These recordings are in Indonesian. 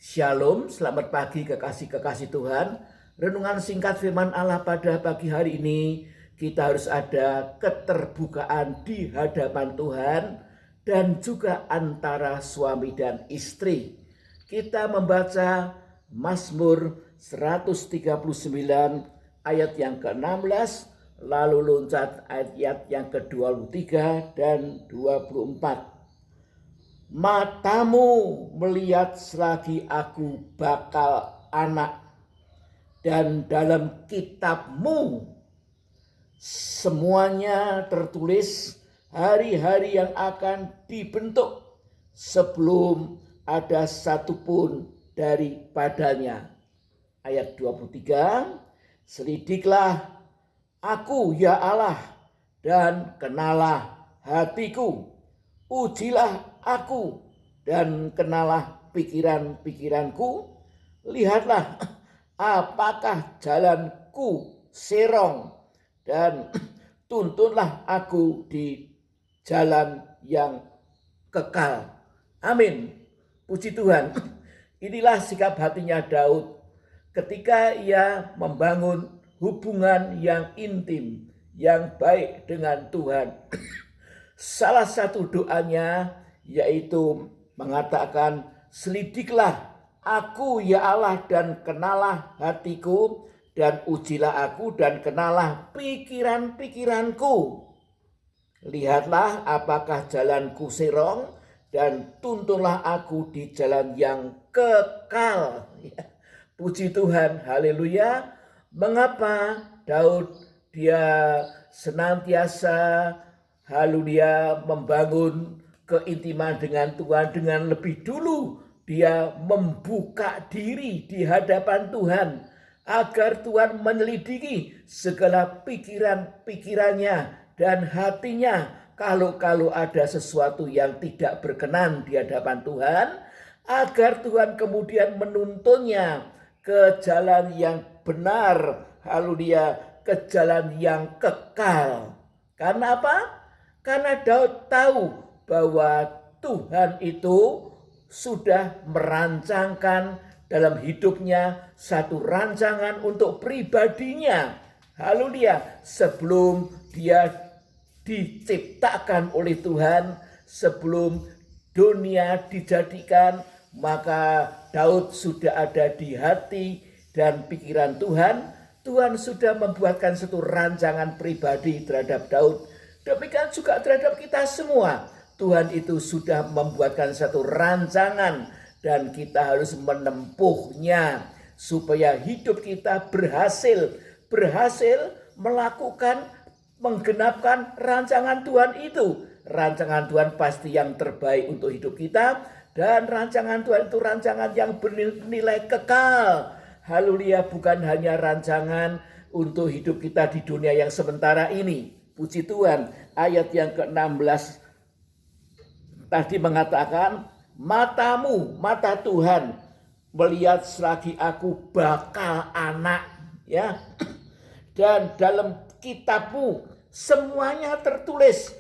Shalom, selamat pagi kekasih-kekasih Tuhan. Renungan singkat firman Allah pada pagi hari ini, kita harus ada keterbukaan di hadapan Tuhan dan juga antara suami dan istri. Kita membaca Mazmur 139 ayat yang ke-16, lalu loncat ayat yang ke-23 dan 24. Matamu melihat selagi aku bakal anak, dan dalam kitabmu semuanya tertulis hari-hari yang akan dibentuk sebelum ada satupun daripadanya. Ayat 23, selidiklah aku ya Allah dan kenalah hatiku. Ujilah aku dan kenalah pikiran-pikiranku. Lihatlah apakah jalanku serong, dan tuntunlah aku di jalan yang kekal. Amin. Puji Tuhan. Inilah sikap hatinya Daud ketika ia membangun hubungan yang intim, yang baik dengan Tuhan. Salah satu doanya yaitu mengatakan, selidiklah aku ya Allah dan kenalah hatiku, dan ujilah aku dan kenalah pikiran-pikiranku. Lihatlah apakah jalanku serong, dan tuntunlah aku di jalan yang kekal. Puji Tuhan, haleluya. Mengapa Daud dia senantiasa haleluya membangun keintiman dengan Tuhan, dengan lebih dulu dia membuka diri di hadapan Tuhan agar Tuhan menyelidiki segala pikiran-pikirannya dan hatinya. Kalau ada sesuatu yang tidak berkenan di hadapan Tuhan, agar Tuhan kemudian menuntunnya ke jalan yang benar, haleluya, ke jalan yang kekal. Karena apa? Karena Daud tahu bahwa Tuhan itu sudah merancangkan dalam hidupnya satu rancangan untuk pribadinya. Haleluya, sebelum dia diciptakan oleh Tuhan, sebelum dunia dijadikan, maka Daud sudah ada di hati dan pikiran Tuhan. Tuhan sudah membuatkan satu rancangan pribadi terhadap Daud. Demikian juga terhadap kita semua. Tuhan itu sudah membuatkan satu rancangan dan kita harus menempuhnya supaya hidup kita berhasil melakukan, menggenapkan rancangan Tuhan itu. Rancangan Tuhan pasti yang terbaik untuk hidup kita, dan rancangan Tuhan itu rancangan yang bernilai kekal. Haleluya, bukan hanya rancangan untuk hidup kita di dunia yang sementara ini. Puji Tuhan, ayat yang ke-16 tadi mengatakan, matamu, mata Tuhan melihat selagi aku bakal anak, ya. Dan dalam kitabmu semuanya tertulis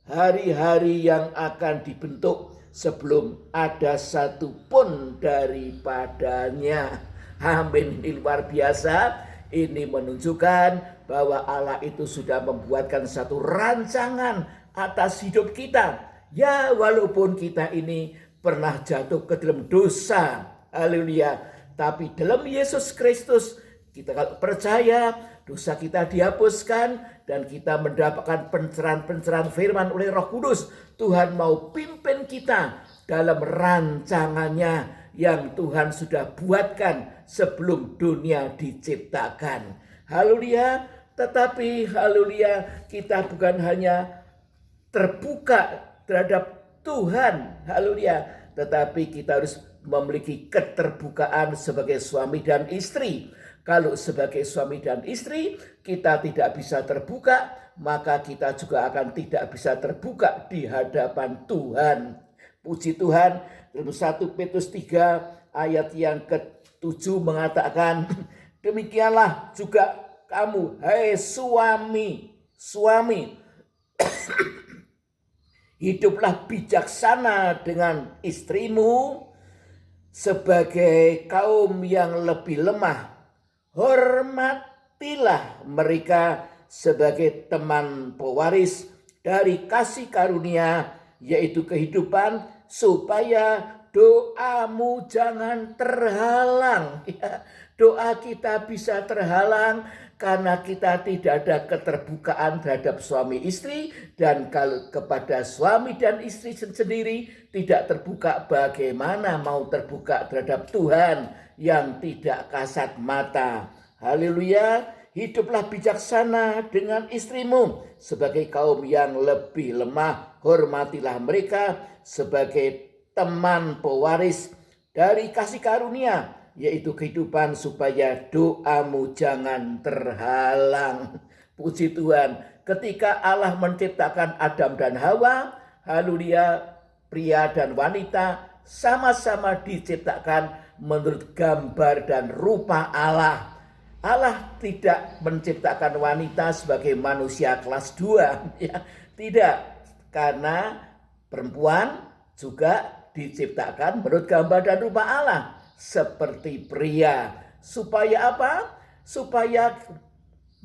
hari-hari yang akan dibentuk sebelum ada satupun daripadanya. Amin. Ini luar biasa. Ini menunjukkan bahwa Allah itu sudah membuatkan satu rancangan atas hidup kita. Ya, walaupun kita ini pernah jatuh ke dalam dosa, haleluya, tapi dalam Yesus Kristus kita kalau percaya, dosa kita dihapuskan dan kita mendapatkan pencerahan-pencerahan firman oleh Roh Kudus. Tuhan mau pimpin kita dalam rancangannya yang Tuhan sudah buatkan sebelum dunia diciptakan. Haleluya. Tetapi haleluya, kita bukan hanya terbuka terhadap Tuhan, haleluya, tetapi kita harus memiliki keterbukaan sebagai suami dan istri. Kalau sebagai suami dan istri kita tidak bisa terbuka, maka kita juga akan tidak bisa terbuka di hadapan Tuhan. Puji Tuhan, dalam 1 Petrus 3 ayat yang ke-7 mengatakan, demikianlah juga kamu, hai suami, hiduplah bijaksana dengan istrimu sebagai kaum yang lebih lemah, hormatilah mereka sebagai teman pewaris dari kasih karunia, yaitu kehidupan, supaya doamu jangan terhalang. Ya, doa kita bisa terhalang karena kita tidak ada keterbukaan terhadap suami istri, dan kalau kepada suami dan istri sendiri tidak terbuka, bagaimana mau terbuka terhadap Tuhan yang tidak kasat mata. Haleluya. Hiduplah bijaksana dengan istrimu sebagai kaum yang lebih lemah. Hormatilah mereka sebagai teman pewaris dari kasih karunia, yaitu kehidupan, supaya doamu jangan terhalang. Puji Tuhan, ketika Allah menciptakan Adam dan Hawa, haleluya, pria dan wanita sama-sama diciptakan menurut gambar dan rupa Allah. Allah tidak menciptakan wanita sebagai manusia kelas 2, ya. Tidak, karena perempuan juga diciptakan menurut gambar dan rupa Allah seperti pria. Supaya apa? Supaya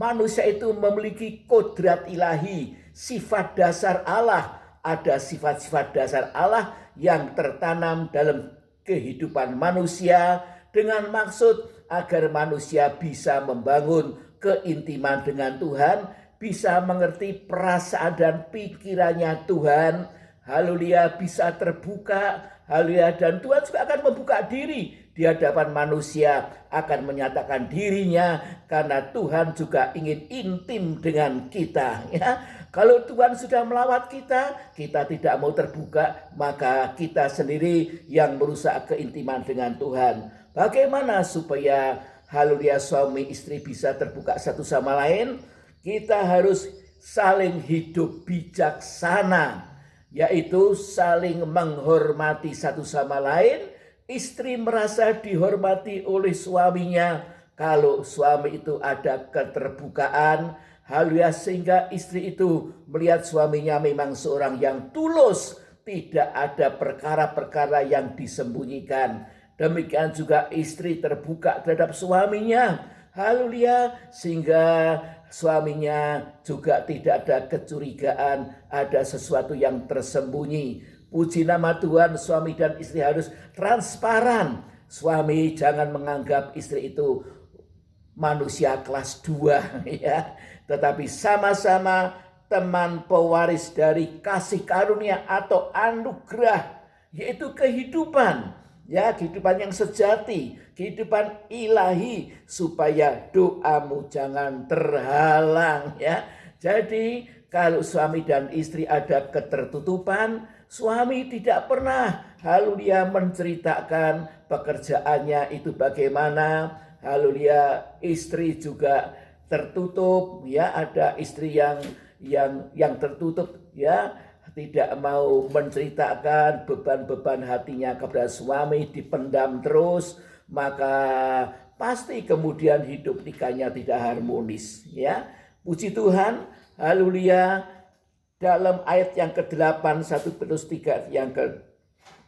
manusia itu memiliki kodrat ilahi, sifat dasar Allah. Ada sifat-sifat dasar Allah yang tertanam dalam kehidupan manusia dengan maksud agar manusia bisa membangun keintiman dengan Tuhan, bisa mengerti perasaan dan pikirannya Tuhan. Haleluya, bisa terbuka. Haleluya, dan Tuhan juga akan membuka diri di hadapan manusia, akan menyatakan dirinya, karena Tuhan juga ingin intim dengan kita. Ya, kalau Tuhan sudah melawat kita, kita tidak mau terbuka, maka kita sendiri yang merusak keintiman dengan Tuhan. Bagaimana supaya haleluya suami istri bisa terbuka satu sama lain? Kita harus saling hidup bijaksana, yaitu saling menghormati satu sama lain. Istri merasa dihormati oleh suaminya. Kalau suami itu ada keterbukaan, haleluya, sehingga istri itu melihat suaminya memang seorang yang tulus, tidak ada perkara-perkara yang disembunyikan. Demikian juga istri terbuka terhadap suaminya. Haleluya, sehingga suaminya juga tidak ada kecurigaan, ada sesuatu yang tersembunyi. Puji nama Tuhan, suami dan istri harus transparan. Suami jangan menganggap istri itu manusia kelas 2, ya, tetapi sama-sama teman pewaris dari kasih karunia atau anugerah, yaitu kehidupan. Ya, kehidupan yang sejati, kehidupan ilahi, supaya doamu jangan terhalang, ya. Jadi kalau suami dan istri ada ketertutupan, suami tidak pernah haleluya menceritakan pekerjaannya itu bagaimana. Haleluya, istri juga tertutup, ya. Ada istri yang tertutup, ya, tidak mau menceritakan beban-beban hatinya kepada suami, dipendam terus, maka pasti kemudian hidup nikahnya tidak harmonis, ya. Puji Tuhan, haleluya. Dalam ayat yang ke-8, 1 Petrus 3 yang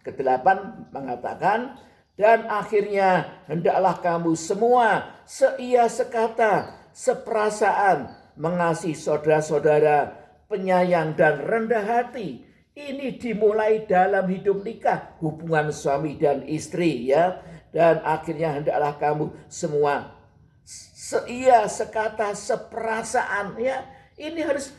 ke-8 mengatakan, dan akhirnya hendaklah kamu semua seia sekata, seperasaan, mengasihi saudara-saudara, penyayang dan rendah hati. Ini dimulai dalam hidup nikah, hubungan suami dan istri, ya. Dan akhirnya hendaklah kamu semua seia sekata, seperasaan, ya. Ini harus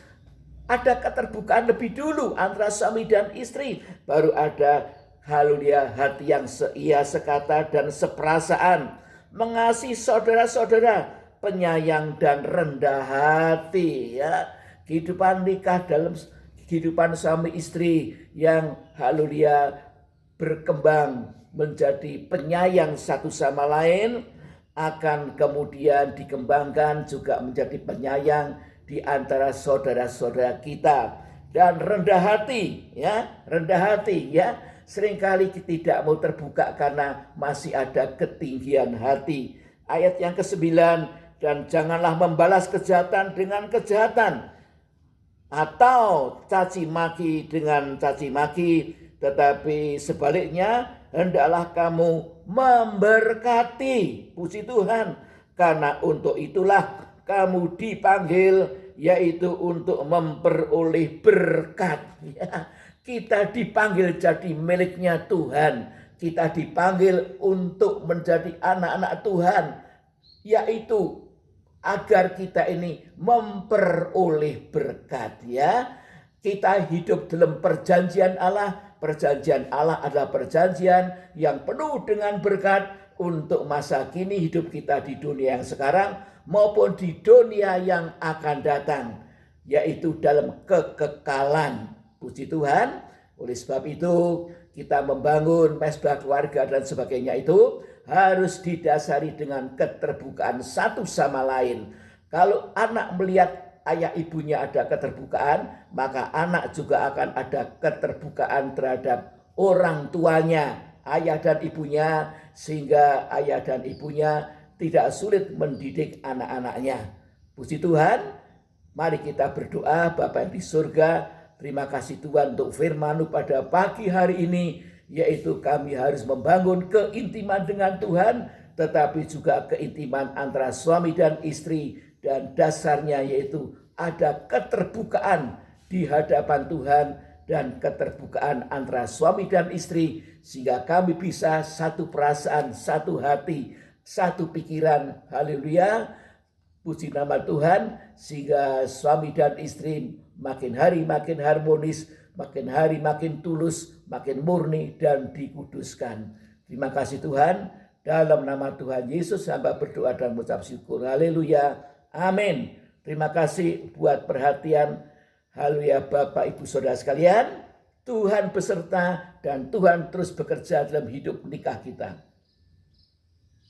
ada keterbukaan lebih dulu antara suami dan istri, baru ada haleluya hati yang seia sekata dan seperasaan, mengasihi saudara-saudara, penyayang dan rendah hati, ya. Kehidupan nikah dalam kehidupan suami istri yang haleluya berkembang menjadi penyayang satu sama lain, akan kemudian dikembangkan juga menjadi penyayang di antara saudara-saudara kita. Dan rendah hati, ya, rendah hati, ya. Seringkali kita tidak mau terbuka karena masih ada ketinggian hati. Ayat yang ke-9, dan janganlah membalas kejahatan dengan kejahatan, atau caci maki dengan caci maki, tetapi sebaliknya hendaklah kamu memberkati. Puji Tuhan, karena untuk itulah kamu dipanggil, yaitu untuk memperoleh berkat. Ya, kita dipanggil jadi miliknya Tuhan. Kita dipanggil untuk menjadi anak-anak Tuhan, yaitu agar kita ini memperoleh berkat. Ya, kita hidup dalam perjanjian Allah. Perjanjian Allah adalah perjanjian yang penuh dengan berkat untuk masa kini hidup kita di dunia yang sekarang maupun di dunia yang akan datang, yaitu dalam kekekalan. Puji Tuhan. Oleh sebab itu kita membangun mesbah keluarga dan sebagainya itu harus didasari dengan keterbukaan satu sama lain. Kalau anak melihat ayah ibunya ada keterbukaan, maka anak juga akan ada keterbukaan terhadap orang tuanya, ayah dan ibunya, sehingga ayah dan ibunya tidak sulit mendidik anak-anaknya. Puji Tuhan. Mari kita berdoa. Bapa yang di surga, terima kasih Tuhan untuk firman-Mu pada pagi hari ini, yaitu kami harus membangun keintiman dengan Tuhan, tetapi juga keintiman antara suami dan istri, dan dasarnya yaitu ada keterbukaan di hadapan Tuhan dan keterbukaan antara suami dan istri, sehingga kami bisa satu perasaan, satu hati, satu pikiran. Haleluya. Puji nama Tuhan, sehingga suami dan istri makin hari makin harmonis, makin hari makin tulus, makin murni dan dikuduskan. Terima kasih Tuhan. Dalam nama Tuhan Yesus hamba berdoa dan mengucap syukur. Haleluya. Amin. Terima kasih buat perhatian. Haleluya Bapak Ibu Saudara sekalian. Tuhan beserta dan Tuhan terus bekerja dalam hidup nikah kita.